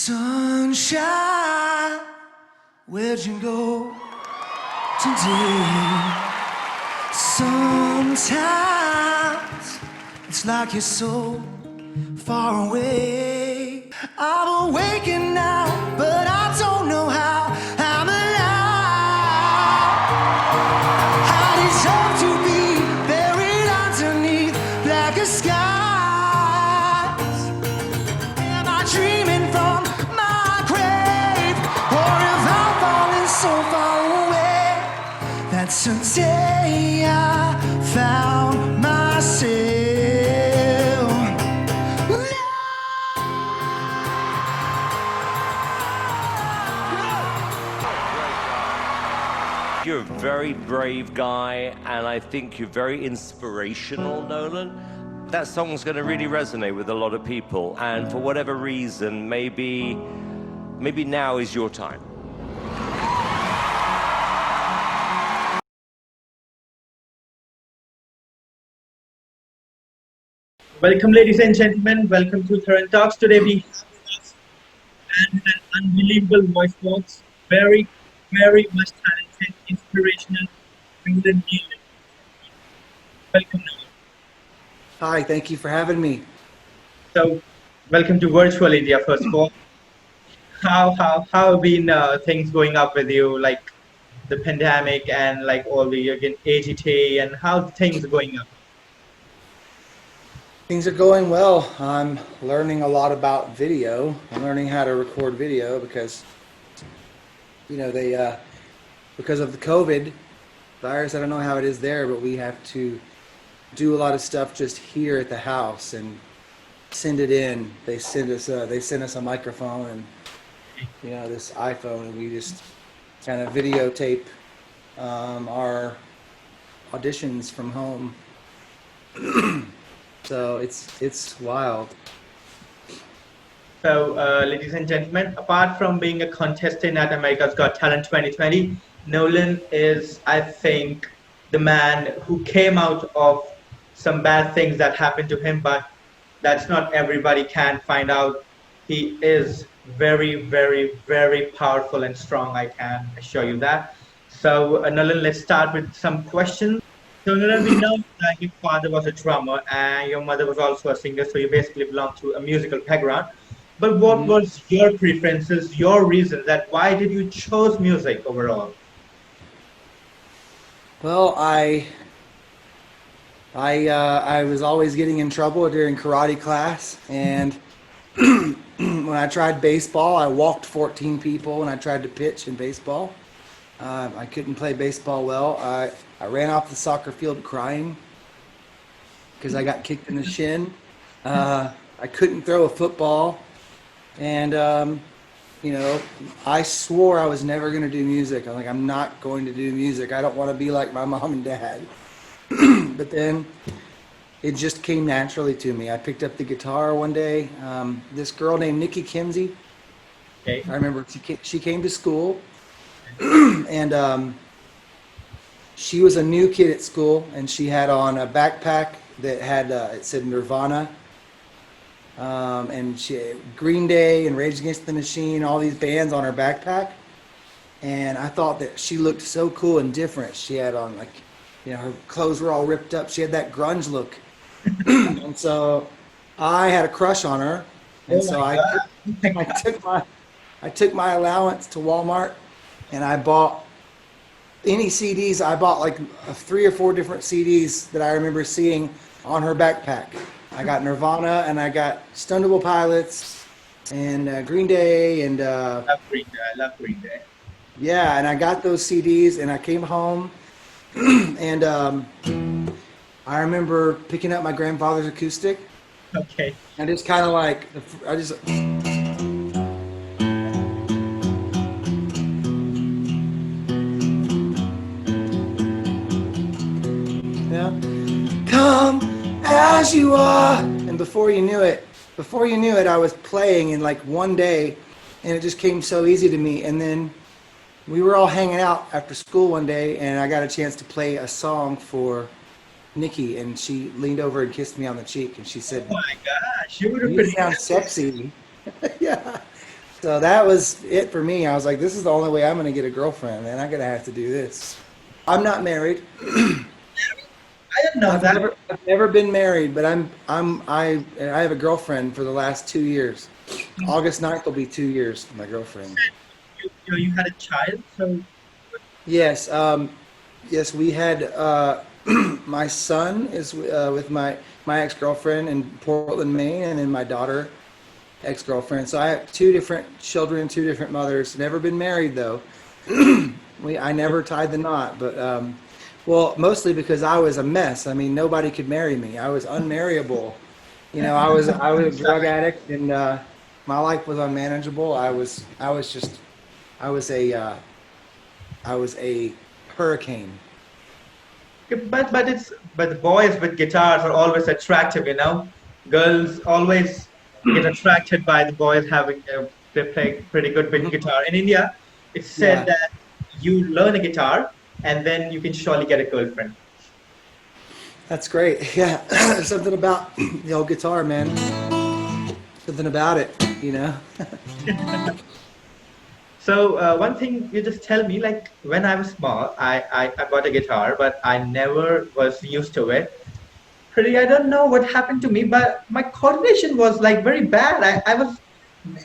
Sunshine, where'd you go today? Sometimes it's like you're so far away. I'm awakened now, but I don't know how I'm alive. I deserve to be buried underneath blacker skies. Am I dreaming from my grave, or have I fallen so far away that today I found myself? You're a very brave guy, and I think you're very inspirational, Nolan. That song's going to really resonate with a lot of people, and for whatever reason, maybe now is your time. Welcome, ladies and gentlemen. Welcome to Taran Talks. Today we have with us an unbelievable voice box, very much talented, inspirational, Nolan Neal. Welcome, Nolan. Hi, thank you for having me. So, welcome to virtual India. First of all, how have been things going up with you, like the pandemic and like all the again AGT, and how things are going up? Things are going well. I'm learning a lot about video. I'm learning how to record video because, you know, they because of the COVID virus, I don't know how it is there, but we have to do a lot of stuff just here at the house and send it in. They send us a microphone and, you know, this iPhone, and we just kind of videotape our auditions from home. So it's wild. So, ladies and gentlemen, apart from being a contestant at America's Got Talent 2020, Nolan is, I think, the man who came out of some bad things that happened to him, but that's not everybody can find out. He is very powerful and strong, I can assure you that. So, Nolan, let's start with some questions. So, Nolan, we know that your father was a drummer and your mother was also a singer, so you basically belong to a musical background. But what was your preferences, your reasons that why did you chose music overall? Well, I was always getting in trouble during karate class, and when I tried baseball, I walked 14 people when I tried to pitch in baseball. I couldn't play baseball well. I ran off the soccer field crying because I got kicked in the shin. I couldn't throw a football, and you know, I swore I was never going to do music. I'm like, I'm not going to do music. I don't want to be like my mom and dad. But then it just came naturally to me. I picked up the guitar one day. This girl named Nikki Kimsey, Okay. I remember she came to school, and she was a new kid at school, and she had on a backpack that had it said Nirvana, and she Green Day and Rage Against the Machine, all these bands on her backpack. And I thought that she looked so cool and different. She had on, like, you know, her clothes were all ripped up. She had that grunge look. And so I had a crush on her. And so I took my allowance to Walmart, and I bought any CDs. I bought like 3 or 4 different CDs that I remember seeing on her backpack. I got Nirvana, and I got Stone Temple Pilots, and Green Day, and I love Green Day. yeah, and I got those CDs, and I came home, and I remember picking up my grandfather's acoustic. Okay. And just kind of like, I just. Yeah. Come as you are. And before you knew it, I was playing in like one day, and it just came so easy to me. And then we were all hanging out after school one day, and I got a chance to play a song for Nikki, and she leaned over and kissed me on the cheek, and she said, Oh my gosh, you would have "You been sound sexy." Yeah. So that was it for me. I was like, this is the only way I'm going to get a girlfriend, man. I'm going to have to do this. I'm not married. I didn't know that. I've never been married, but I have a girlfriend for the last 2 years. August 9th will be 2 years with my girlfriend. You had a child, so Yes, yes, we had my son is with my ex-girlfriend in Portland, Maine, and then my daughter ex-girlfriend. So I have two different children, two different mothers. Never been married though. I never tied the knot, but well, mostly because I was a mess. I mean, nobody could marry me. I was unmarriable. I was a drug addict, and my life was unmanageable. I was a I was a hurricane. but the boys with guitars are always attractive, you know. Girls always get attracted by the boys having they play pretty good with guitar. In India, it's said Yeah, that you learn a guitar and then you can surely get a girlfriend. that's great. Yeah, something about the old guitar, man. Something about it, you know. So one thing you just tell me, like when I was small, I got a guitar, but I never was used to it. Pretty, I don't know what happened to me, but my coordination was like very bad. I was,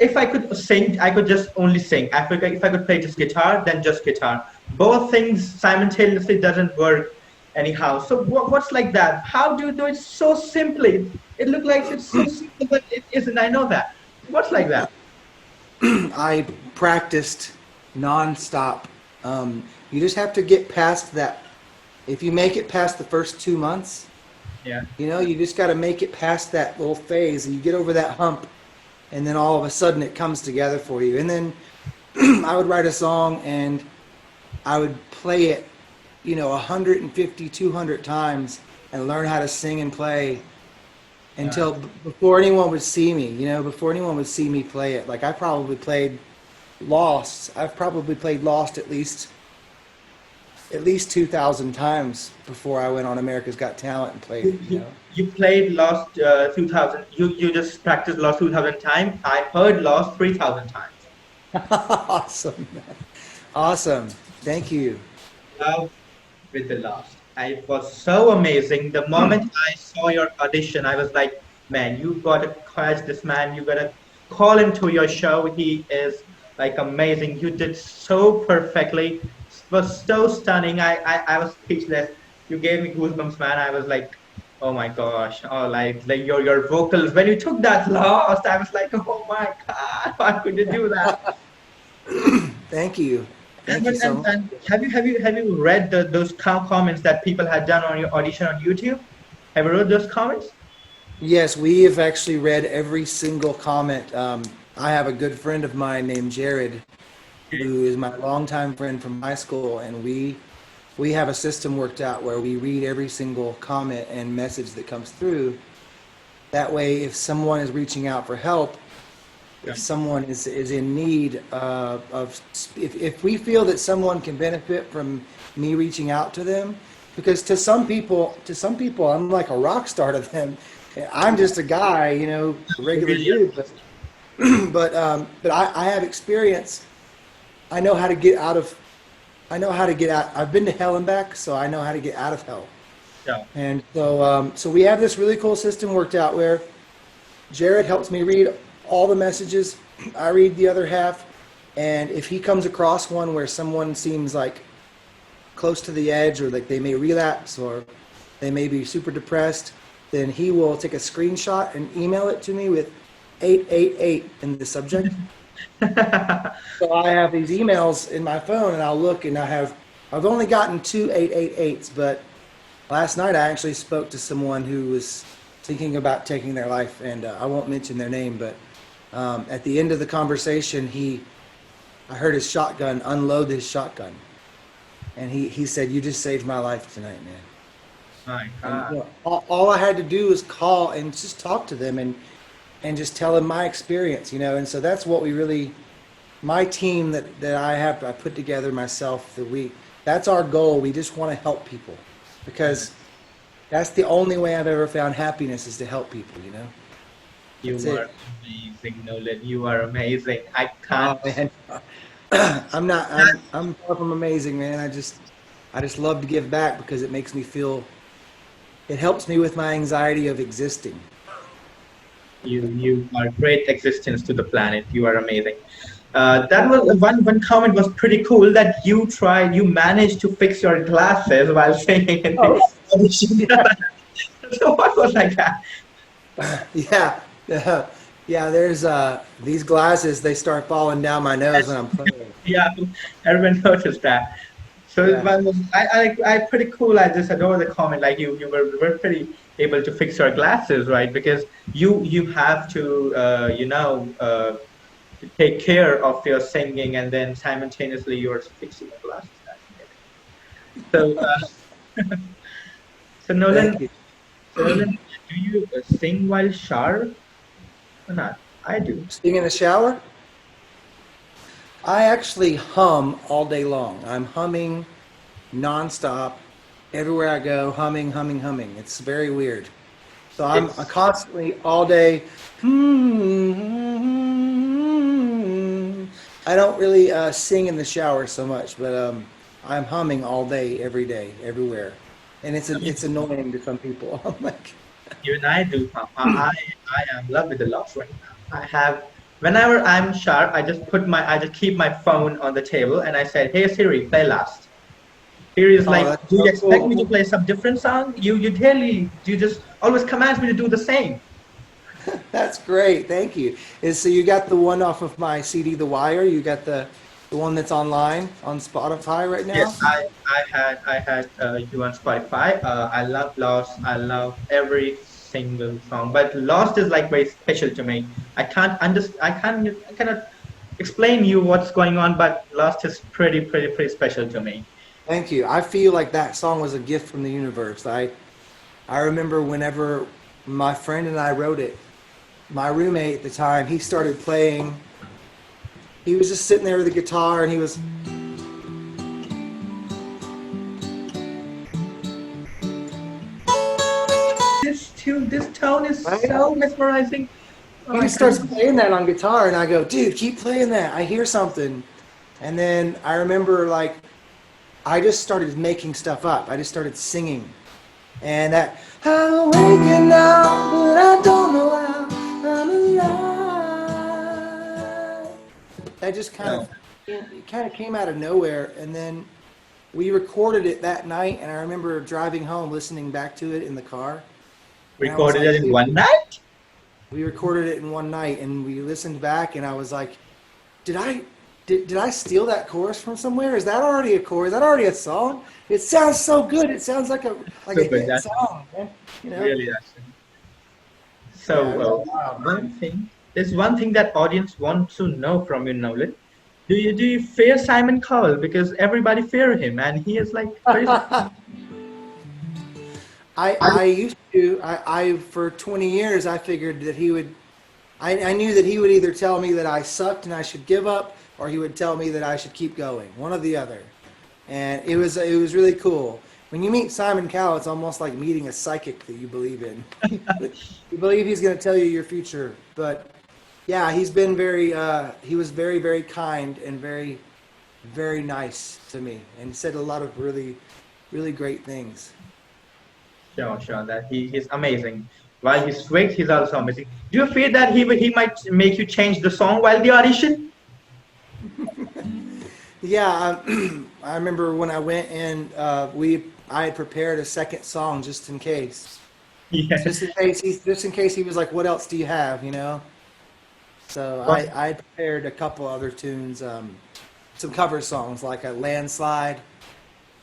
if I could sing, I could just only sing. If I could play just guitar, then just guitar. Both things simultaneously doesn't work anyhow. So what's like that? How do you do it so simply? It looked like it's so simple, but it isn't. I know that. What's like that? I practiced nonstop. You just have to get past that. If you make it past the first 2 months, Yeah. you just got to make it past that little phase, and you get over that hump, and then all of a sudden it comes together for you. And then I would write a song, and I would play it, 150, 200 times, and learn how to sing and play until before anyone would see me, before anyone would see me play it. Like I've probably played Lost at least 2,000 times before I went on America's Got Talent and played You, it. you, you played Lost 2000. You just practiced Lost 2000 times. I heard Lost 3,000 times. Awesome, man. Awesome. Thank you. Love with the Lost. It was so amazing. The moment I saw your audition, I was like, man, you gotta catch this man. You gotta call him to your show. He is like amazing. You did so perfectly. It was so stunning. I was speechless. You gave me goosebumps, man. I was like, oh my gosh. Oh, like your vocals. When you took that Lost, I was like, oh my God, why could you do that? Thank you. And, Thank you so much. and have you read those comments that people had done on your audition on YouTube? Have you read those comments? Yes, we have actually read every single comment. I have a good friend of mine named Jared, who is my longtime friend from high school, and we have a system worked out where we read every single comment and message that comes through. That way, if someone is reaching out for help, Yeah. if someone is in need if we feel that someone can benefit from me reaching out to them, because to some people I'm like a rock star to them. I'm just a guy, a regular dude, but but I have experience. I know how to get out of I know how to get out. I've been to hell and back, so I know how to get out of hell. Yeah. And so we have this really cool system worked out where Jared helps me read all the messages. I read the other half. And if he comes across one where someone seems like close to the edge, or like they may relapse, or they may be super depressed, then he will take a screenshot and email it to me with 888 in the subject. So I have these emails in my phone, and I'll look, and I've only gotten two 888s, but last night I actually spoke to someone who was thinking about taking their life, and I won't mention their name, but at the end of the conversation, I heard his shotgun unload his shotgun, and he said, "You just saved my life tonight, man." My And God. all I had to do was call and just talk to them and just tell them my experience, and so that's what my team that I put together myself, that's our goal. We just want to help people, because that's the only way I've ever found happiness, is to help people. That's You are it. amazing, Nolan. You are amazing. I Oh can't. man, I'm not. I'm far from amazing, man. I just love to give back because it makes me feel. It helps me with my anxiety of existing. You are great existence to the planet. You are amazing. That was one comment was pretty cool that you managed to fix your glasses while singing in the Oh, audition. yeah, So what was like that? yeah, yeah. Yeah, there's these glasses. They start falling down my nose when Yes. I'm playing. Yeah, everyone noticed that. So it Yeah. was I pretty cool. I just adore the comment. Like you were pretty able to fix your glasses, right? Because you have to take care of your singing and then simultaneously you're fixing your glasses. That's amazing. So so Nolan, Thank you. so Nolan, do you sing while shower or not? I do. Sing in the shower? I actually hum all day long. I'm humming nonstop everywhere I go, humming, humming, humming. It's very weird. So I'm It's constantly all day. I don't really sing in the shower so much, but I'm humming all day, every day, everywhere, and it's annoying to some people. I'm like, even I do. I am in love with the love right now. I have whenever I'm sharp, I just keep my phone on the table and I said, "Hey Siri, play Last." Siri is oh, like, that's "Do you so expect me to cool. play some different song? You just always command me to do the same." That's great. Thank you. So you got the one off of my CD, The Wire. You got the one that's online on Spotify right Yes, now. I had you on Spotify. I love Lost. I love every single song, but Lost is like very special to me. I cannot explain you what's going on, but Lost is pretty special to me. Thank you. I feel like that song was a gift from the universe. I remember whenever my friend and I wrote it, my roommate at the time, he started playing. He was just sitting there with a guitar and he was, This tone is right? so mesmerizing. Oh He my just starts God. playing that on guitar and I go, dude, keep playing that. I hear something. And then I remember like I just started making stuff up. I just started singing. And that I'm waking now, but I don't know how I'm alive. That just No, it kind of came out of nowhere, and then we recorded it that night. And I remember driving home, listening back to it in the car, and I was recorded it like, in dude, one night. we recorded it in one night, and we listened back, and I was like, did I did I steal that chorus from somewhere? Is that already a chorus? Is that already a song? It sounds so good. It sounds like So a good. hit That's song, man. You know? really awesome. Yeah, it So was wild, man. there's one thing that audience wants to know from you, Nolan. Do you fear Simon Cowell? Because everybody fear him, and he is like very. I used to I for 20 years I figured that he would I knew that he would either tell me that I sucked and I should give up, or he would tell me that I should keep going, one or the other. And it was really cool. When you meet Simon Cowell, it's almost like meeting a psychic that you believe in. You believe he's going to tell you your future. But yeah, he's been very he was very kind and very nice to me, and said a lot of really great things. Sure. That he's amazing. While he's strict, he's also amazing. Do you fear that he might make you change the song while the audition? Yeah, I remember when I went and I had prepared a second song just in case. Yeah. Just in case he was like, "What else do you have?" You know. So What I prepared a couple other tunes, some cover songs like a landslide.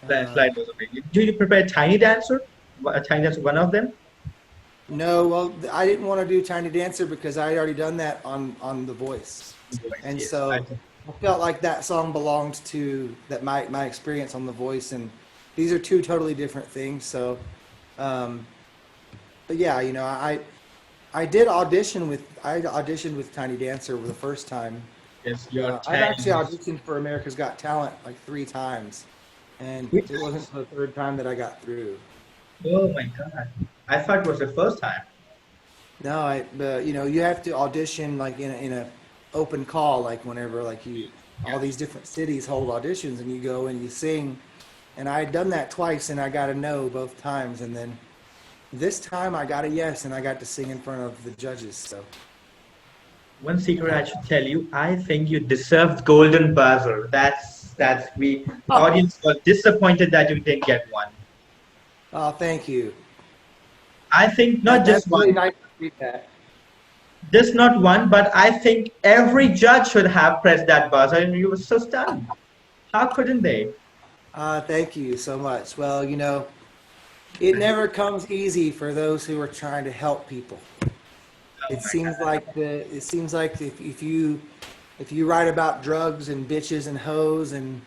landslide was amazing. Do you prepare Tiny Dancer? Tiny Dancer, one of them. No, well, I didn't want to do Tiny Dancer because I had already done that on The Voice, Voice, and yes. I so I felt like that song belonged to that my experience on The Voice, and these are two totally different things. So, um, but yeah, you know, I auditioned with Tiny Dancer for the first time. Yes, your I've actually change. auditioned for America's Got Talent like three times, and Which it wasn't the third time that I got through. Oh my God. I thought it was the first time. No, you know, you have to audition like in a open call, like whenever like you all these different cities hold auditions, and you go and you sing. And I had done that twice, and I got a no both times, and then this time I got a yes, and I got to sing in front of the judges. So One secret I should tell you, I think you deserved golden buzzer. That's we audience was disappointed that you didn't get one. oh, thank you. I think not That's just really one, nice to read that. just not one, but I think every judge should have pressed that buzzer, and you were so stunned. How couldn't they? Thank you so much. Well, you know, it never comes easy for those who are trying to help people. Oh my It seems like if you write about drugs and bitches and hoes and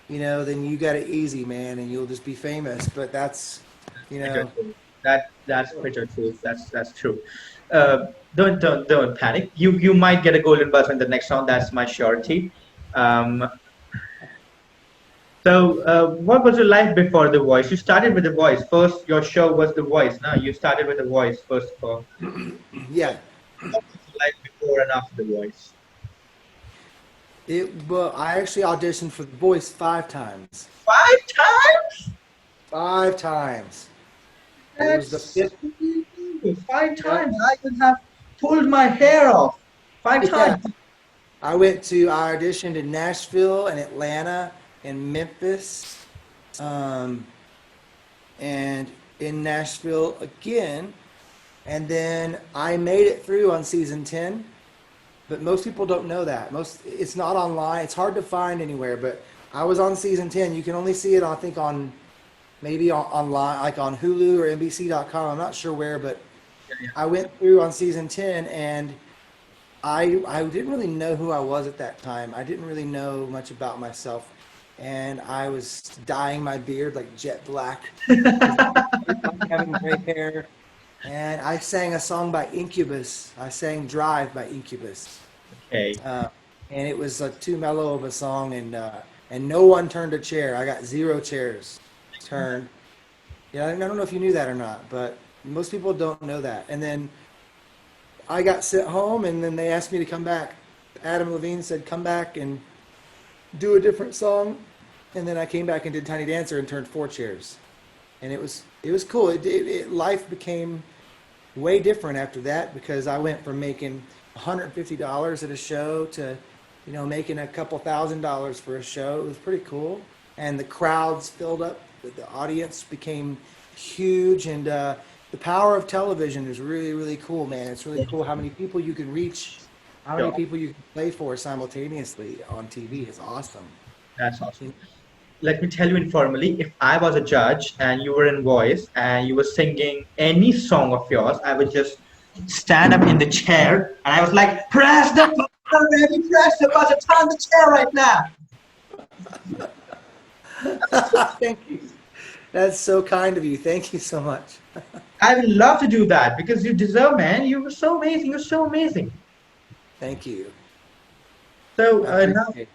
you know, then you got it easy, man, and you'll just be famous. But that's, you bitter know, truth. That's bitter truth. That's true. Don't panic. You might get a golden buzzer in the next round. That's my surety. Um, what was your life before The Voice? You started with The Voice. First, your show was The Voice. Now you started with The Voice first of all. So, yeah. what was your life before and after The Voice? But I actually auditioned for The Voice 5 times. 5 times? 5 times. It was the That's fifth. unbelievable. Five Yeah. times. I would have pulled my hair off. Five Yeah. times. I auditioned in Nashville and Atlanta and Memphis, um, and in Nashville again. And then I made it through on season 10, but most people don't know that. It's not online. It's hard to find anywhere, but I was on season 10. You can only see it, I think, on maybe online, like on Hulu or NBC.com. I'm not sure where, but Yeah, I went through on season 10, and I didn't really know who I was at that time. I didn't really know much about myself, and I was dyeing my beard like jet black because I'm having gray hair. And I sang a song by Incubus. I sang "Drive" by Incubus, yeah. Okay. uh, and it was too mellow of a song, and no one turned a chair. I got 0 chairs turned. Yeah, I don't know if you knew that or not, but most people don't know that. And then I got sent home, and then they asked me to come back. Adam Levine said, "Come back and do a different song." And then I came back and did Tiny Dancer and turned 4 chairs, and it was cool. Life became way different after that because I went from making $150 at a show to, you know, making a couple $1,000s for a show. It was pretty cool, and the crowds filled up. The audience became huge, and the power of television is really, really cool, man. It's really cool how many people you can reach, how many Sure. people you can play for simultaneously on TV. It's awesome. That's awesome. Let me tell you informally, if I was a judge and you were in voice and you were singing any song of yours, I would just stand up in the chair and I was like, press the button, baby, press the button, turn the chair right now. Thank you. That's so kind of you. Thank you so much. I would love to do that because you deserve, man. You were so amazing. You're so amazing. Thank you. So I now, appreciate it.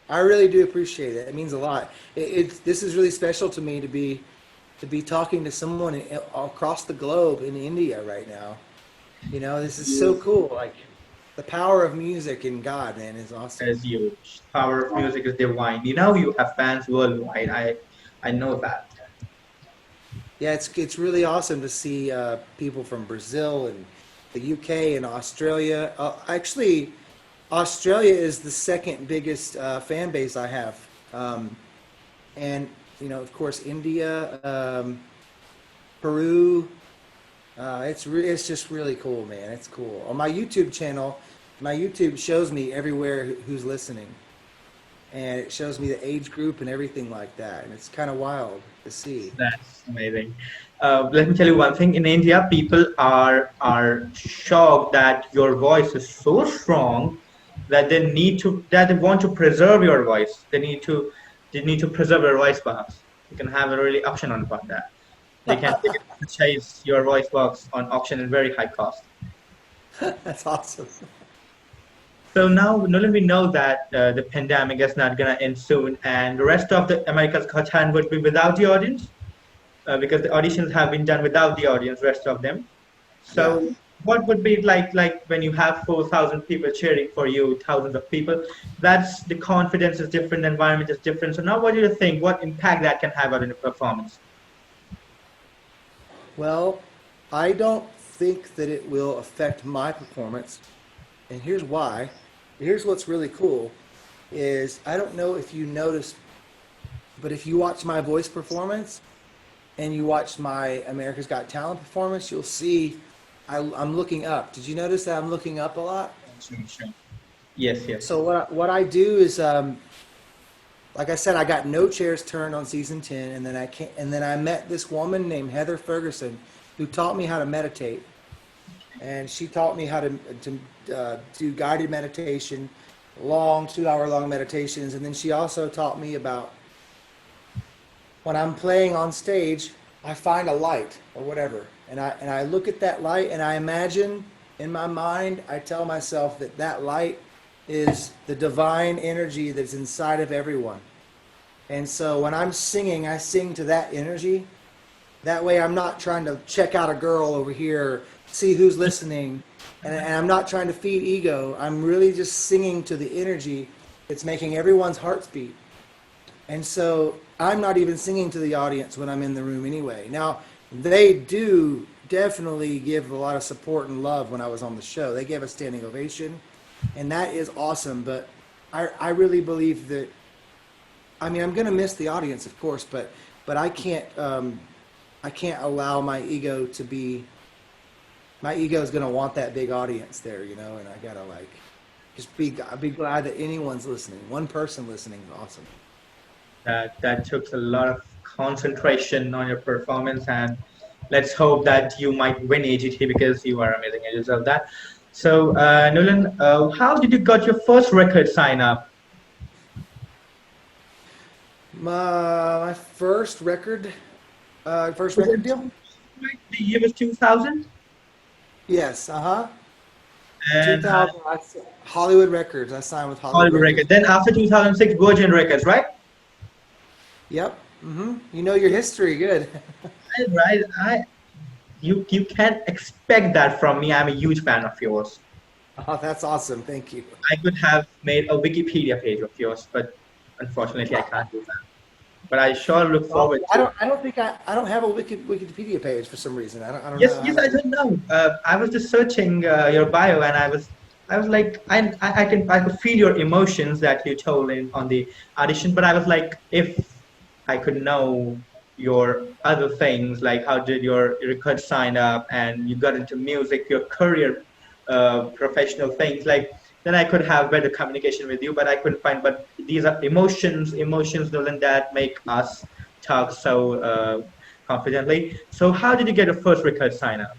I really do appreciate it. It means a lot. This is really special to me to be talking to someone across the globe in India right now. You know, this is so cool. Like the power of music and God, man, is awesome. as you, power of music is divine. You know, you have fans worldwide. I know that. Yeah, it's really awesome to see people from Brazil and the UK and Australia. Actually, Australia is the second biggest fan base I have, and you know, of course, India, Peru. It's just really cool, man. It's cool. On my YouTube channel, my YouTube shows me everywhere who's listening, and it shows me the age group and everything like that, and it's kind of wild to see. That's amazing. Let me tell you one thing. In India, people are shocked that your voice is so strong that they want to preserve your voice. They need to preserve your voice box. You can have a really option on about that. They can purchase your voice box on auction at very high cost. That's awesome. So now, Nolan, we know that the pandemic is not gonna end soon, and the rest of the America's Got Talent would be without the audience because the auditions have been done without the audience, rest of them. Yeah. So what would be like when you have 4,000 people cheering for you, thousands of people? That's the confidence is different, the environment is different. So now, what do you think? What impact that can have on a performance? Well, I don't think that it will affect my performance, and here's why. Here's what's really cool is I don't know if you noticed, but if you watch my voice performance and you watch my America's Got Talent performance, you'll see I'm looking up. Did you notice that I'm looking up a lot? Sure, sure. Yes, yes. So what I do is, like I said, I got no chairs turned on season 10, and then I met this woman named Heather Ferguson, who taught me how to meditate, and she taught me how to do guided meditation, long 2 hour long meditations, and then she also taught me about when I'm playing on stage, I find a light or whatever, and I look at that light and I imagine in my mind, I tell myself that that light is the divine energy that's inside of everyone. And so when I'm singing, I sing to that energy. That way I'm not trying to check out a girl over here, see who's listening, and I'm not trying to feed ego. I'm really just singing to the energy that's making everyone's hearts beat. And so I'm not even singing to the audience when I'm in the room anyway. Now, they do definitely give a lot of support and love when I was on the show. They gave a standing ovation, and that is awesome. But I really believe that, I mean, I'm going to miss the audience, of course, but I can't allow my ego to be, my ego is going to want that big audience there, you know, and I got to like, just be glad that anyone's listening. One person listening is awesome. That took a lot of concentration on your performance, and let's hope that you might win AGT because you are amazing and you deserve that. So, Nolan, how did you got your first record sign up? My first Was record it deal? the year was 2000? Yes, uh-huh. And 2000, Hollywood Records. I signed with Hollywood Hollywood Records. Records. Then after 2006, Virgin Records, right? Yep. You know your history, good. Right. You can't expect that from me. I'm a huge fan of yours. Oh, that's awesome. Thank you. I could have made a Wikipedia page of yours, but unfortunately, I can't do that. But I sure look Well, forward to. I don't have a Wikipedia page for some reason. I don't Yes, know how yes, I to. don't know. I was just searching your bio, and I was like, I could feel your emotions that you told in on the audition. But I was like, if I could know your other things, like how did your record sign up, and you got into music, your career, professional things, like then I could have better communication with you. But I couldn't find. But these are emotions, Nolan, that make us talk so confidently. So how did you get a first record sign up?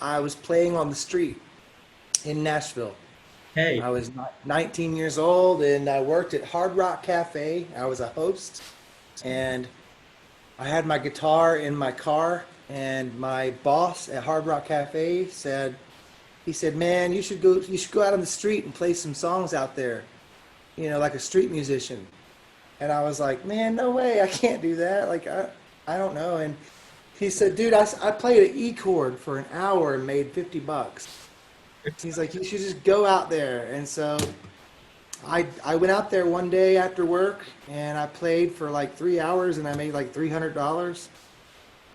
I was playing on the street in Nashville. I Hey, was 19 years old and I worked at Hard Rock Cafe. I was a host and I had my guitar in my car and my boss at Hard Rock Cafe he said, "Man, you should go out on the street and play some songs out there, you know, like a street musician." And I was like, "Man, no way, I can't do that. Like I don't know." And he said, "Dude, I played an E chord for an hour and made $50." He's like, "You should just go out there." And so I went out there one day after work and I played for like 3 hours and I made like $300.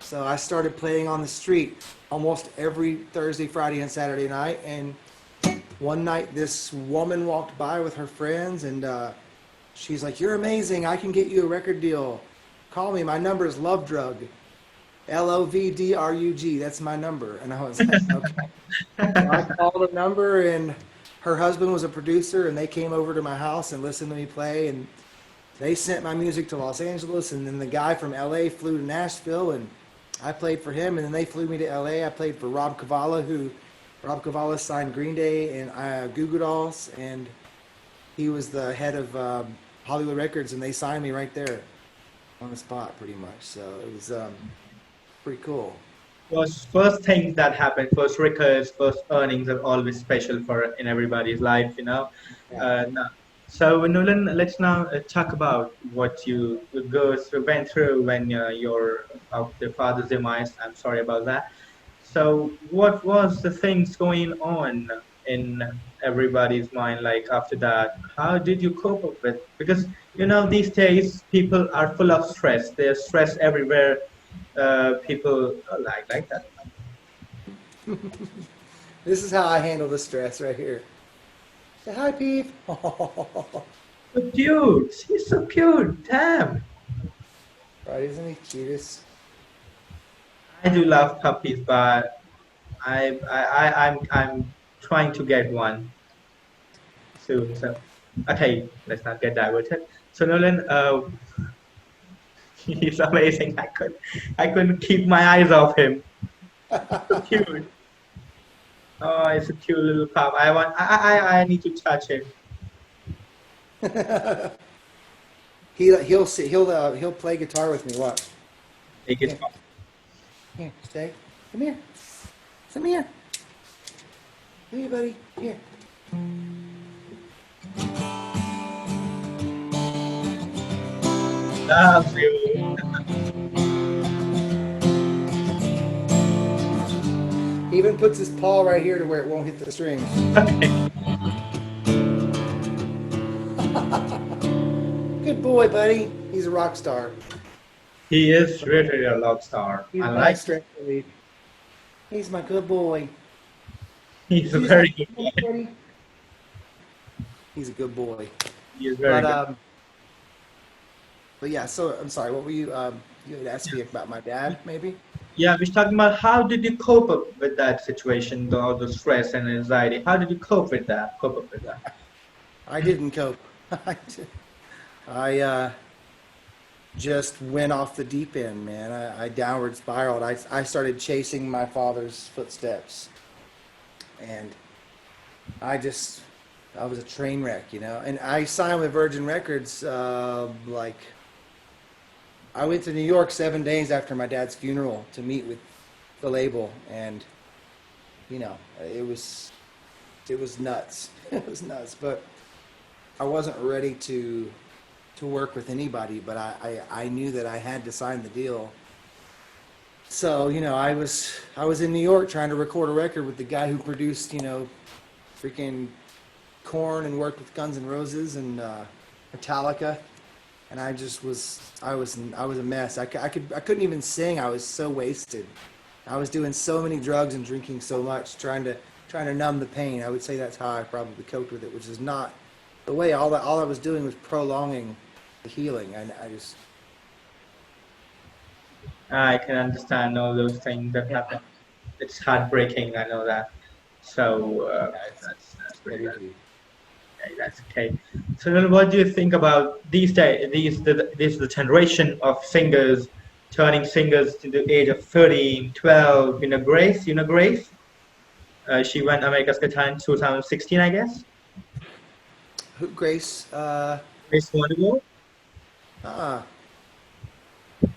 So I started playing on the street almost every Thursday, Friday, and Saturday night. And one night this woman walked by with her friends and she's like, "You're amazing. I can get you a record deal. Call me. My number is Love Drug. LOVDRUG. That's my number." And I was like, "Okay." So I called a number, and her husband was a producer, and they came over to my house and listened to me play, and they sent my music to Los Angeles, and then the guy from LA flew to Nashville, and I played for him, and then they flew me to LA. I played for Rob Cavallo signed Green Day and Goo Goo Dolls, and he was the head of Hollywood Records, and they signed me right there on the spot, pretty much. So it was pretty cool. first things that happen, first records, first earnings are always special for in everybody's life, you know. Yeah. No. So Nolan, let's now talk about what you went through when your of the father's demise. I'm sorry about that. So what was the things going on in everybody's mind like after that? How did you cope up with? Because these days people are full of stress. There's stress everywhere. People like that. This is how I handle the stress right here. Say hi, Peep. But dude, he's so cute. Damn. Right, isn't he cutest? I do love puppies, but I'm trying to get one soon. So okay, let's not get diverted. So Nolan, he's amazing. I couldn't keep my eyes off him. So cute. Oh, it's a cute little pup. I need to touch him. He'll play guitar with me. Watch. Take it. Here, here, stay. Come here. Come here. Come here, buddy. Here. Love you. He even puts his paw right here to where it won't hit the strings. Okay. Good boy, buddy. He's a rock star. He is really a love star. He's I my like. strength relief. He's my good boy. He's a very good boy. Buddy. He's a good boy. He is very But good. but yeah. So I'm sorry. What were you? You had asked me about my dad, maybe. Yeah, we're talking about how did you cope up with that situation, all the stress and anxiety. How did you cope with that? Cope up with that. I didn't cope. I just went off the deep end, man. I downward spiraled. I started chasing my father's footsteps, and I was a train wreck, And I signed with Virgin Records. Like I went to New York 7 days after my dad's funeral to meet with the label, and it was nuts. It was nuts, but I wasn't ready to work with anybody, but I knew that I had to sign the deal. So, I was in New York trying to record a record with the guy who produced, freaking Korn and worked with Guns N' Roses and Metallica, and I was a mess. I couldn't even sing. I was so wasted. I was doing so many drugs and drinking so much, trying to numb the pain. I would say that's how I probably coped with it, which is not the way. All I was doing was prolonging the healing. I can understand all those things that happen. It's heartbreaking. I know that. So that's pretty good. Okay, that's okay. So then what do you think about these days? The generation of singers turning singers to the age of 13, 12. Grace. Grace. She won America's Got Talent 2016, I guess. Who, Grace? Grace Wonderful.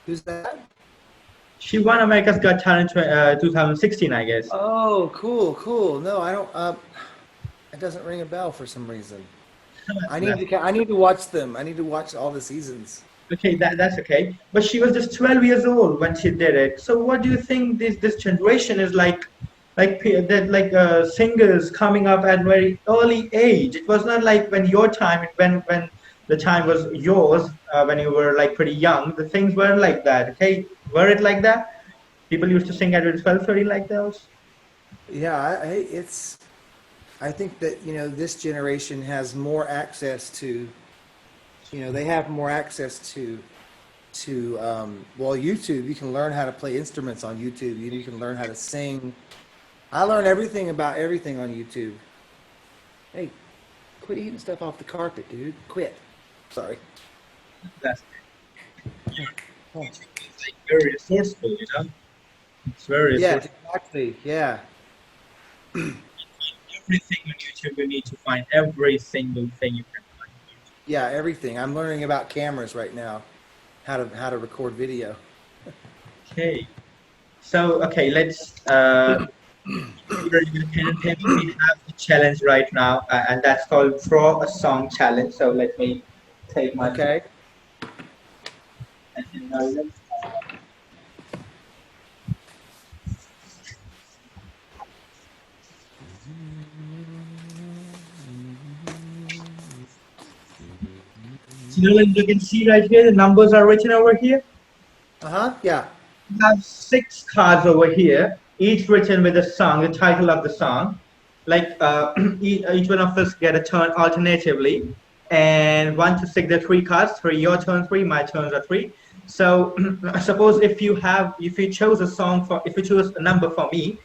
Who's that? She won America's Got Talent 2016, I guess. Oh, cool. No, I don't. It doesn't ring a bell for some reason. I need to watch them. I need to watch all the seasons. Okay, that's okay. But she was just 12 years old when she did it. So what do you think this generation is like singers coming up at very early age? It was not like when your time, when the time was yours, when you were like pretty young, the things weren't like that. Okay, were it like that? People used to sing at 12, 13 like those. Yeah, I think that this generation has more access to, they have more access to YouTube. You can learn how to play instruments on YouTube. You can learn how to sing. I learned everything about everything on YouTube. Hey, quit eating stuff off the carpet, dude. Quit. Sorry. That's it's like very resourceful, It's very resourceful. Yeah, exactly. Yeah. Everything on YouTube, you need to find every single thing you can find. Yeah, everything. I'm learning about cameras right now, how to record video. Okay. So let's we have a challenge right now, and that's called Draw a Song Challenge. So let me take my Okay. Nolan, you can see right here, the numbers are written over here. Yeah. We have 6 cards over here, each written with a song, the title of the song. Like each one of us get a turn alternatively, and 1 to 6, there are 3 cards. 3 your turn, 3 my turns are 3. So suppose if you chose a song for if you choose a number for me,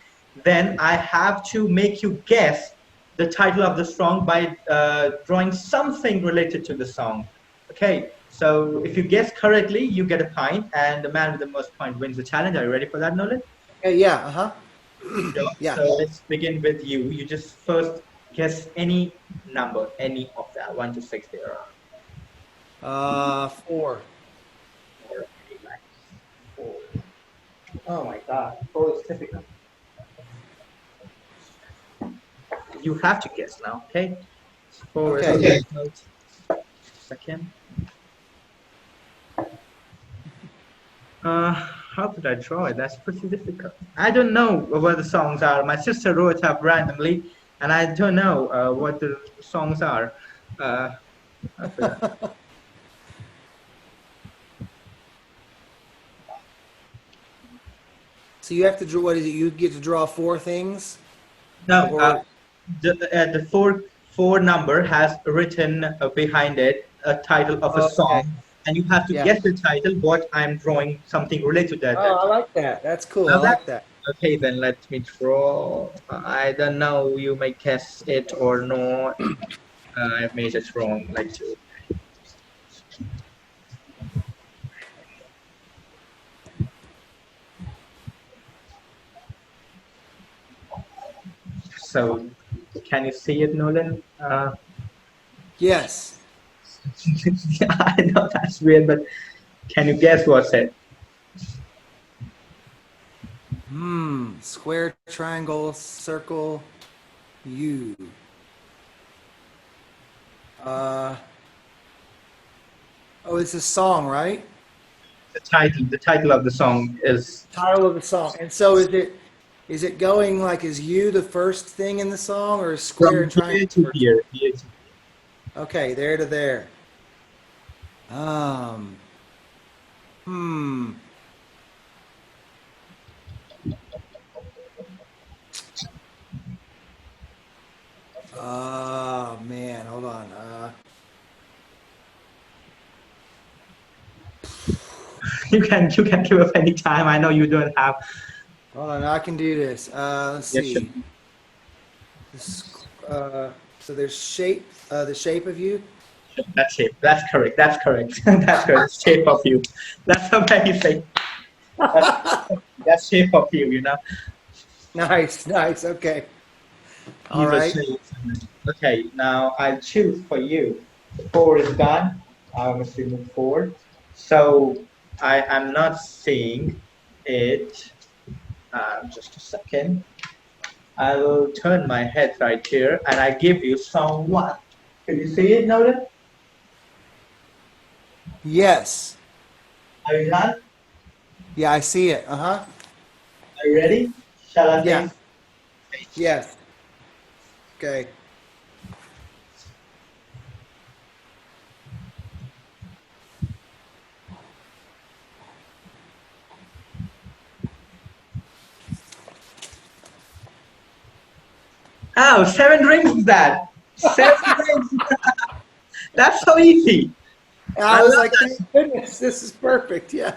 then I have to make you guess the title of the song by drawing something related to the song. Okay, so if you guess correctly, you get a point, and the man with the most point wins the challenge. Are you ready for that, Nolan? Okay, yeah. Sure. Yeah. So let's begin with you. You just first guess any number, any of that, 1 to 6 there are. 4. Or maybe like 4. Oh my God, 4 is difficult. You have to guess now, okay? 4 is Okay. difficult. Second. How could I draw it? That's pretty difficult. I don't know what the songs are. My sister wrote up randomly, and I don't know what the songs are. Uh, I forgot. So you have to draw. What is it? You get to draw 4 things, No, or the four number has written behind it a title of a okay. song, and you have to Yeah. guess the title. What I'm drawing something related to that. Oh, I like that. That's cool. I Now that like that. okay, then let me draw. I don't know. You may guess it or not. I've made it wrong. Like to. So, can you see it, Nolan? Yes. I know that's weird, but can you guess what's it? Square, triangle, circle, U. Uh. Oh, it's a song, right? The title. The title of the song is Title of the song. And so is it going like is you the first thing in the song or is square From and triangle Here to first? Here. Here to Okay, there to there. Um hmm. Oh man, hold on. you can give up any time. I know you don't have. Hold on, I can do this. Let's Yes, sure. see. This, so there's shape, the shape of you. That's shape. That's correct. That's correct. That's correct. Shape of you. That's amazing. That's, that's shape of you. You know. Nice, nice. Okay. All These are right. shapes. Okay. Now I choose for you. The 4 is gone. I must remove 4. So I am not seeing it. Just a second. I will turn my head right here and I give you song 1. Can you see it, Nolan? Yes. Are you done? Yeah, I see it. Uh-huh. Are you ready? Shall I Yeah. say? Yes. Okay. Oh, 7 rings is that. 7 rings. That's so easy. I I was love like, that. thank goodness, this is perfect. Yeah.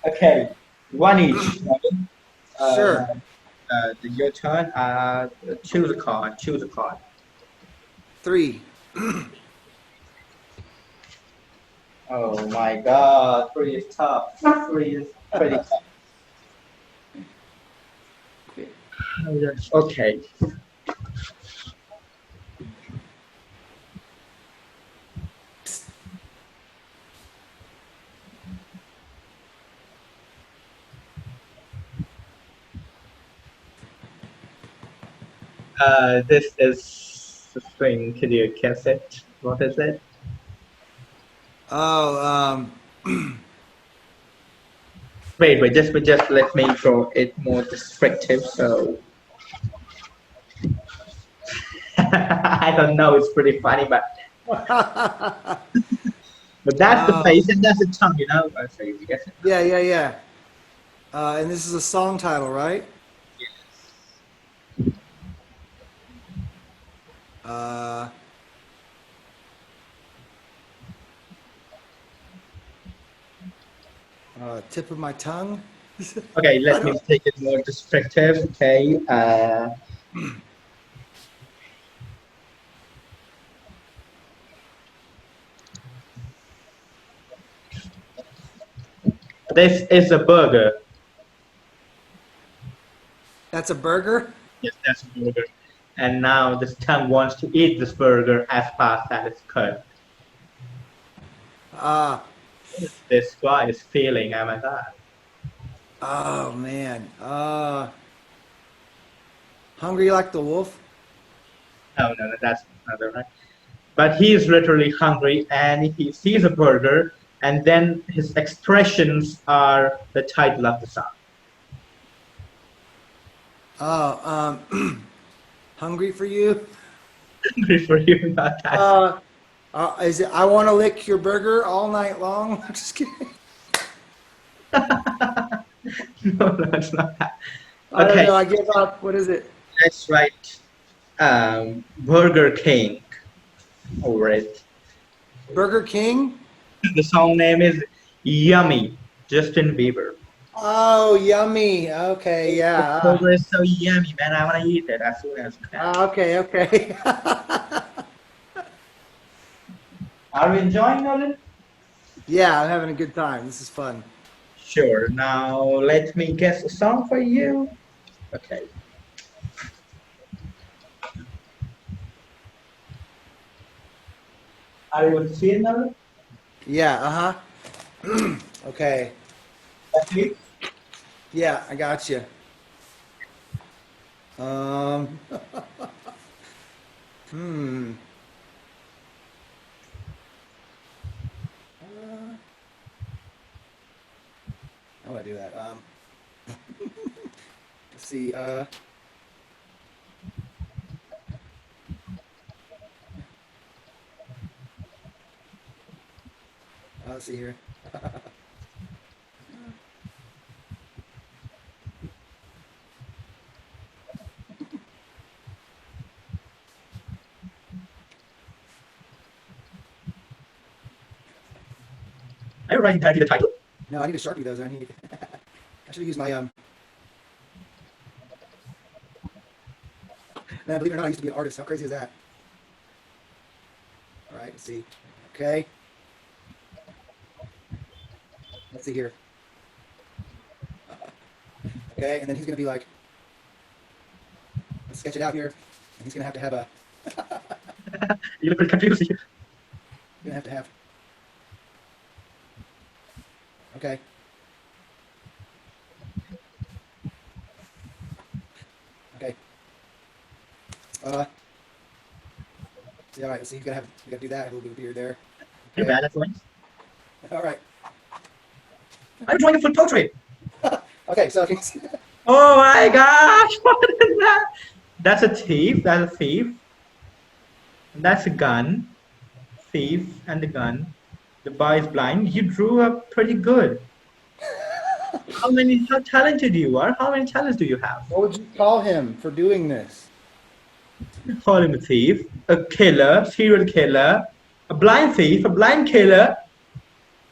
Okay, 1 each. Sure. Your turn. Choose a card. Choose a card. 3. Oh my God, 3 is tough. 3 is pretty tough. Oh, yes. Okay. This is the string. Can you guess it? What is it? Oh, Wait. Just let me draw it more descriptive. So I don't know. It's pretty funny, but But that's the face and that's the tongue, you know. So you guess it. Yeah, yeah, yeah. And this is a song title, right? Uh, Tip of my tongue. Okay, I let me don't. take it more descriptive. Okay. This is a burger. That's a burger. Yes, that's a burger. And now this tongue wants to eat this burger as fast as it's cooked. Ah, This guy is feeling, oh my god. oh man. Hungry like the wolf. No, that's another right. But he is literally hungry and he sees a burger and then his expressions are the title of the song. Oh, hungry for you. Hungry for you, not that. Is it? I want to lick your burger all night long. I'm just kidding. No, it's not that. I don't Okay, know. I give up. What is it? let's write Burger King over it. Burger King. The song name is Yummy, Justin Bieber. Oh, yummy. Okay, This yeah. burger is so yummy, man. I want to eat it as soon as I can. Okay, okay. Are you enjoying Nolan? Yeah, I'm having a good time. This is fun. Sure. Now let me guess a song for you. Okay. Are you able to see it now? Yeah, okay. Okay. Yeah, I got you. Um, hmm. How do I do that? Let's see. Let's see here. Are you writing down the title? No, I need a Sharpie those. I need. I should have used my Man, believe it or not, I used to be an artist. How crazy is that? All right, let's see. Okay. Let's see here. Okay, and then he's gonna be like, let's sketch it out here, and he's gonna have a. You look pretty confused. Gonna have. Okay. Okay. Yeah, all right. So you gotta do that. A little bit of beard there. You're bad at drawing. All right. I'm drawing a foot portrait. Okay. So Oh my gosh! What is that? That's a thief. That's a thief. That's a gun. Thief and the gun. The boy is blind. You drew up pretty good. How talented you are? How many talents do you have? what would you call him for doing this? Call him a thief, a killer, serial killer, a blind thief, a blind killer.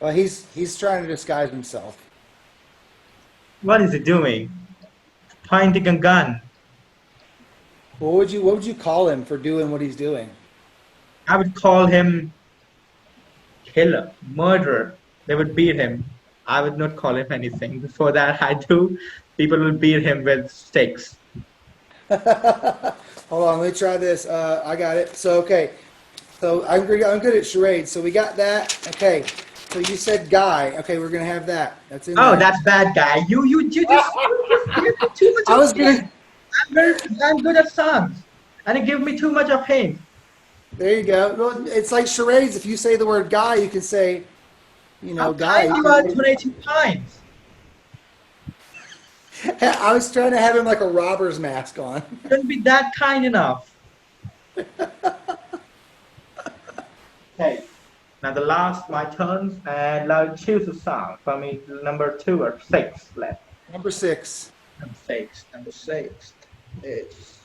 Well, he's trying to disguise himself. What is he doing? Pointing a gun. What would you call him for doing what he's doing? I would call him killer, murderer. They would beat him. I would not call him anything. Before that, people will beat him with sticks. Hold on, let me try this. I got it. So okay, so I'm good at charades. So we got that. Okay, so you said guy. Okay, we're gonna have that. That's in Oh, there. that's bad guy. You just give me too much. I was of gonna. hint. I'm good at songs, and it give me too much of hint. There you go. Well, it's like charades. If you say the word guy, you can say, I'm guy. trying you out 22 times. I was trying to have him like a robber's mask on. Couldn't be that kind enough. Okay. Now the last my turns, and I'll choose a song for me. Number 2 or 6 left. Number 6. Number 6. Number 6 is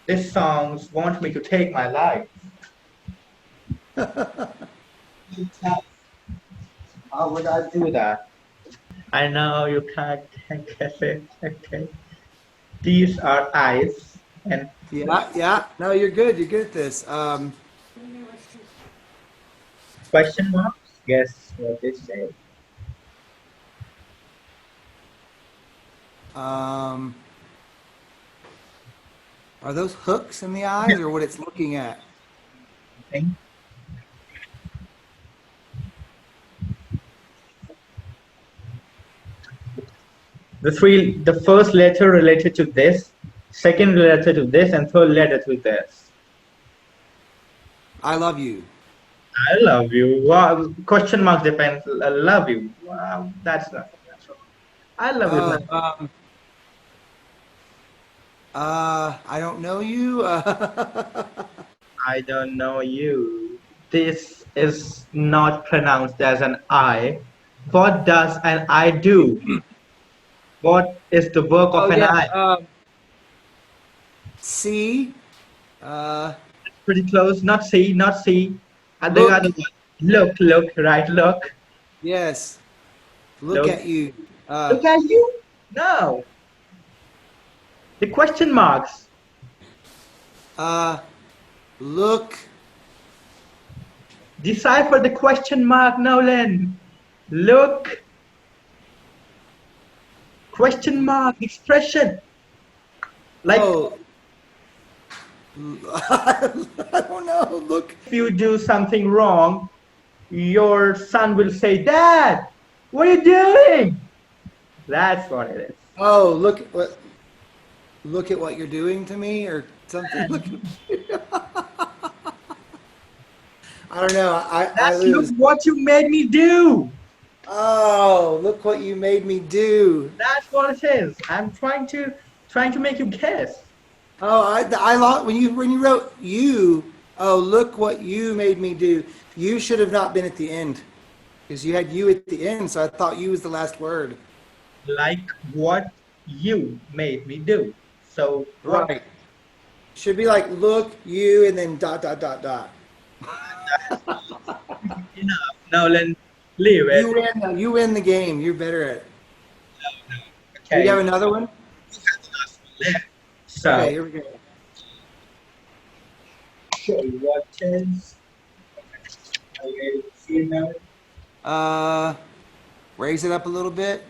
this songs want me to take my life. How would I do that? I know you can't guess it. Okay. These are eyes and Yeah. No, you're good. You're good at this. question marks. Guess what they say. Um, are those hooks in the eyes or what it's looking at? Thing. The first letter related to this, second letter to this, and third letter to this. I love you. I love you. Wow. Question mark depends. I love you. Wow. That's not. That's wrong. I love you. Oh, I don't know you. I don't know you. This is not pronounced as an I. What does an I do? What is the work Oh of an yes. eye? See. Uh, Pretty close. Not see, not see. And the look. other one. Look, right, look. Yes. Look Look. at you. Look at you? No. The question marks. Look. Decipher the question mark, Nolan. Look. Question mark. Expression. Like Oh. I don't know. Look. if you do something wrong, your son will say, Dad, what are you doing? That's what it is. Oh, look at what you're doing to me or something. Look at, I don't know. I That's look lose. what you made me do. Oh, look what you made me do. That's what it is. I'm trying to make you guess. Oh, I lost when you wrote you. Oh, look what you made me do. You should have not been at the end because you had you at the end, so I thought you was the last word. Like what you made me do. So what Right. Should be like look you and then dot dot dot dot. enough. Nolan, leave it. You win. You win the game. You're better at it. Do you Okay. have another one? Left. Okay, So here we go. show you what is okay, see now. Raise it up a little bit.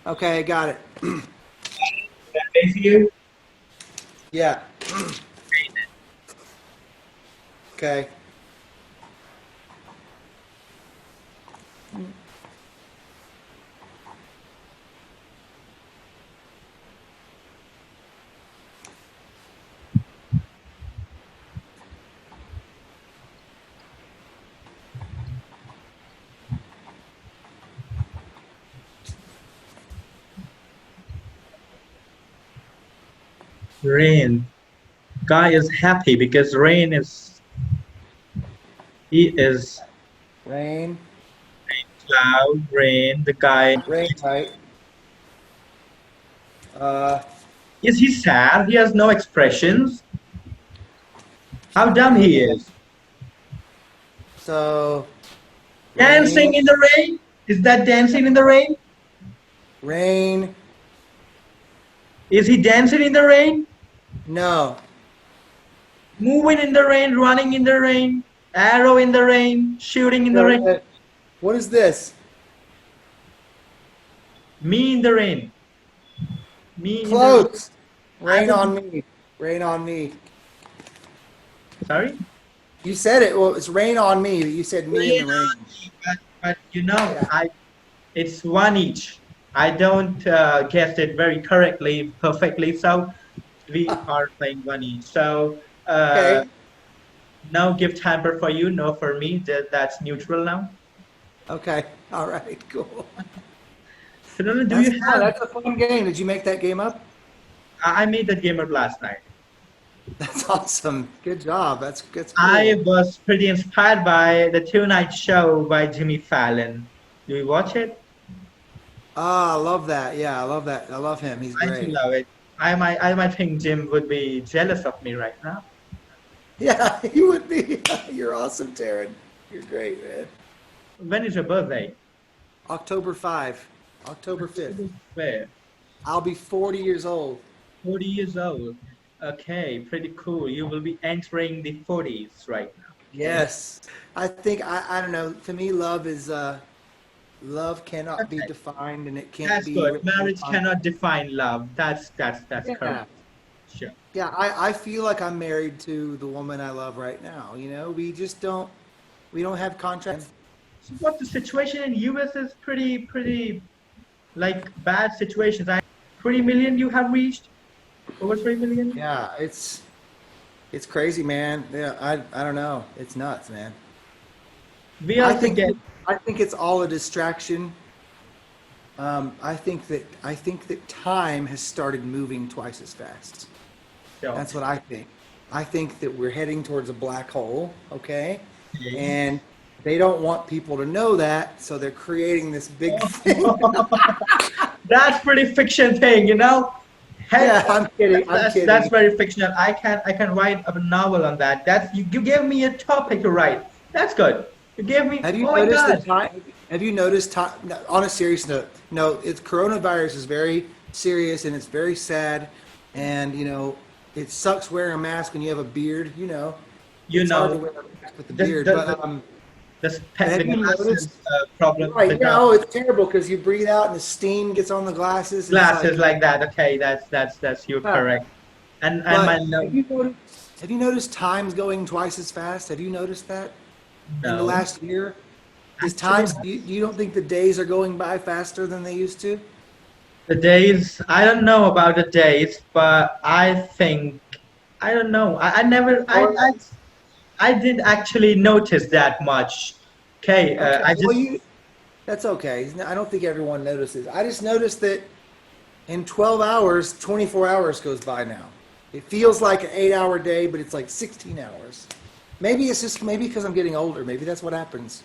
Okay, got it. That is you. Yeah. Okay. Rain. Guy is happy because rain is he is Rain. cloud, rain, the guy. Rain, right? Uh, Is he sad? He has no expressions. How dumb he is. so Dancing rain, in the rain? Is that dancing in the rain? rain. Is he dancing in the rain? No. Moving in the rain, running in the rain, arrow in the rain, shooting in the No. rain. What is this? Me in the rain. Me in the rain. Close. Rain on me. Rain on me. Sorry? You said it. Well, it's rain on me. You said me Rain in the rain. on me, but you know, it's one each. I don't guess it very correctly, perfectly. So we are playing one each. So Okay. no gift hamper for you, no for me. That's neutral now. Okay. All right. Cool. So, Nolan, do That's you fun. have? That's a fun game. Did you make that game up? I made that game up last night. That's awesome. Good job. That's I cool. was pretty inspired by the Tonight Show by Jimmy Fallon. Do you watch it? Ah, I love that. Yeah, I love that. I love him. He's I do great. love it. I might think Jim would be jealous of me right now. Yeah, you would be. You're awesome, Taran. You're great, man. When is your birthday? October 5, October 5th. Where? I'll be 40 years old. 40 years old. Okay, pretty cool. You will be entering the 40s right now. Yes. I think I don't know. To me, love is love cannot be Okay, defined and it can't that's be good. written Marriage upon. cannot define love. That's Yeah. correct. Sure. Yeah, I feel like I'm married to the woman I love right now. You know, we don't have contracts. So what the situation in US is pretty like bad situations. 3 million you have reached? Over 3 million? Yeah, it's crazy, man. Yeah, I don't know. It's nuts, man. We I also think get I think it's all a distraction. I think that time has started moving twice as fast. so, That's what I think. I think that we're heading towards a black hole, okay? okay. And they don't want people to know that, so they're creating this big thing. That's pretty fiction thing, you know. Hey, Yeah, I'm kidding. I'm that's kidding. very fictional. I can write a novel on that. That's you gave me a topic to write. That's good. You gave me. Have you Oh my noticed the God. time? Have you noticed time? No, on a serious note, no, it's coronavirus is very serious and it's very sad, and it sucks wearing a mask when you have a beard. You It's hard to know wear a mask with a the beard. the But the, have the you glasses noticed? problem. Right? The Yeah. Oh, it's terrible because you breathe out and the steam gets on the glasses, and it's glasses like. like that. Okay, that's you're Yeah. correct. And my But no have you noticed time's going twice as fast? Have you noticed that in the no last year? Is actually times you don't think the days are going by faster than they used to? the days. I don't know about the days, but I think I don't know. I never Or I didn't actually notice that much. Okay, okay, I well just that's okay. I don't think everyone notices. I just noticed that in 12 hours, 24 hours goes by now. It feels like an 8-hour day, but it's like 16 hours. Maybe it's just maybe because I'm getting older. Maybe that's what happens.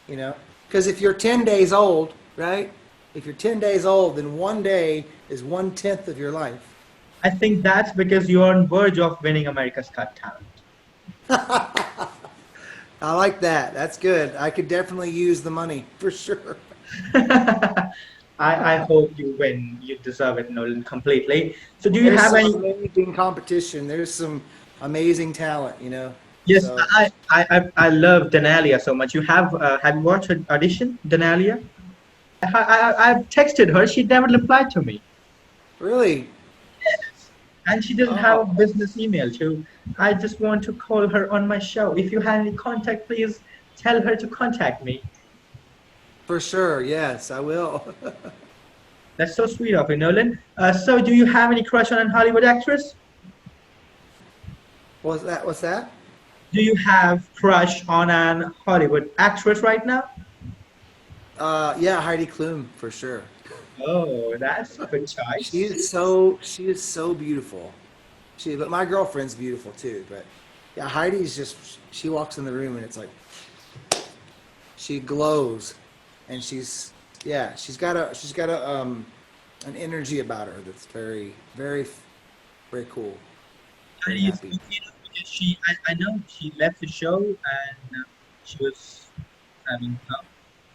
You know, because if you're 10 days old, right? If you're 10 days old, then one day is 1/10 of your life. I think that's because you're on verge of winning America's Got Talent. I like that. That's good. I could definitely use the money for sure. I hope you win. You deserve it, Nolan, completely. So, do you There's have some any? amazing competition. There's some amazing talent. Yes, So, I love Denalia so much. Have you watched her audition, Denalia? I've texted her. She never replied to me, really? and she doesn't have a Oh, business email too. I just want to call her on my show. If you have any contact, please tell her to contact me. for sure. Yes, I will. That's so sweet of you, Nolan. So, do you have any crush on a Hollywood actress? What's that? What's that? Do you have crush on an Hollywood actress right now? Yeah, Heidi Klum for sure. Oh, that's a good She choice. is so beautiful. But my girlfriend's beautiful too. But yeah, Heidi's just she walks in the room and it's like she glows, and she's got a an energy about her that's very very very cool, And very you happy. think, because I know she left the show and she was having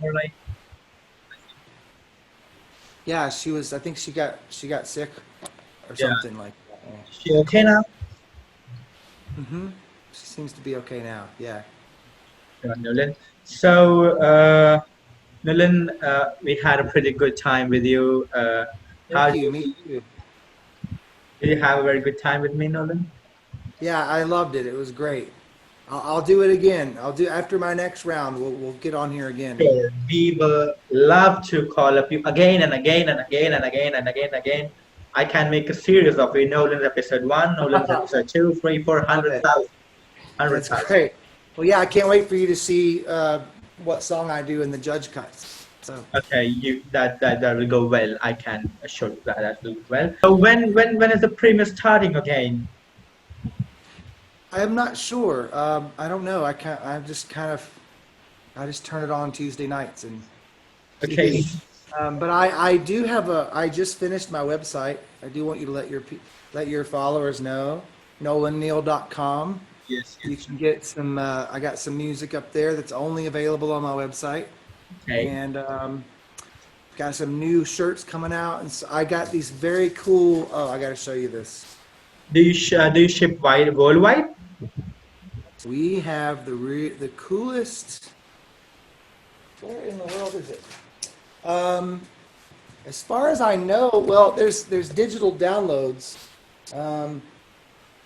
or like, Yeah, she was. I think she got sick or yeah, something like that. she okay now? Mm-hmm. She seems to be okay now. Yeah. Sure, Nolan. So, Nolan, we had a pretty good time with you. How Thank do you. you, Me too. did you have a very good time with me, Nolan? Yeah, I loved it. It was great. I'll do it again. I'll do after my next round. We'll get on here again. Sure. We will love to call up you again and again and again and again and again and again. I can make a series of it. Nolan's episode one, Nolan's episode two, three, four, Love hundred it. thousand, hundred That's thousand. great. Well, yeah, I can't wait for you to see what song I do in the judge cuts. So Okay, that will go well. I can assure you that that will go well. So when is the premiere starting again? I am not sure. I don't know. I just turn it on Tuesday nights and Okay. see. But I do have I just finished my website. I do want you to let your followers know. NolanNeal.com. Yes, You yes. can get some. I got some music up there that's only available on my website, Okay. and got some new shirts coming out. And so I got these very cool. Oh, I got to show you this. Do you ship worldwide? We have the coolest. Where in the world is it? Um, as far as I know, well, there's digital downloads. Um,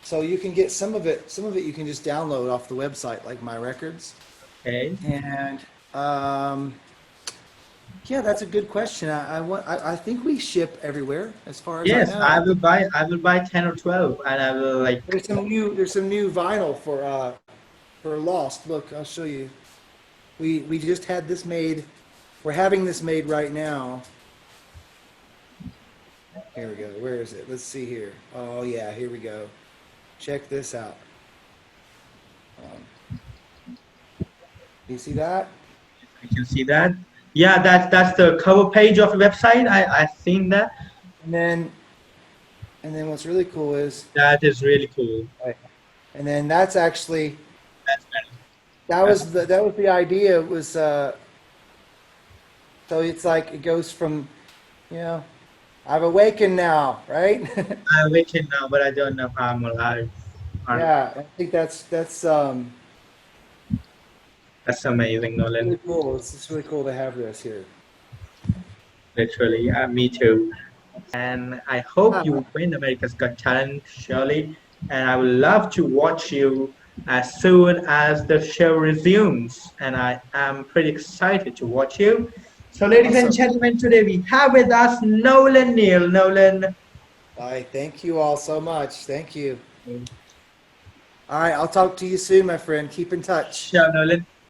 so you can get some of it. Some of it you can just download off the website, like my records. Okay. And yeah, that's a good question. I think we ship everywhere, as far as I Yes, know. I will buy 10 or 12 and I will like There's some new vinyl for Lost. Look, I'll show you. We just had this made. We're having this made right now. Here we go. Where is it? Let's see here. Oh yeah, here we go. Check this out. You see that? I can see that. Yeah, that's the cover page of the website. I've seen that. And then and then what's really cool is, That is really cool. and then that's actually That's very, that was the idea. It was so it's like it goes from, you know, I've awakened now, right? I'm waking now, but I don't know how I'm alive. Um, Yeah, I think That's amazing, really Nolan. cool. It's really cool to have this here. Literally, me too. And I hope Ah, you win America's Got Talent, Shirley. And I would love to watch you as soon as the show resumes. And I am pretty excited to watch you. So, ladies and awesome. gentlemen, today we have with us Nolan Neal. Nolan. I thank you all so much. Thank you. All right, I'll talk to you soon, my friend. Keep in touch. Sure, Nolan.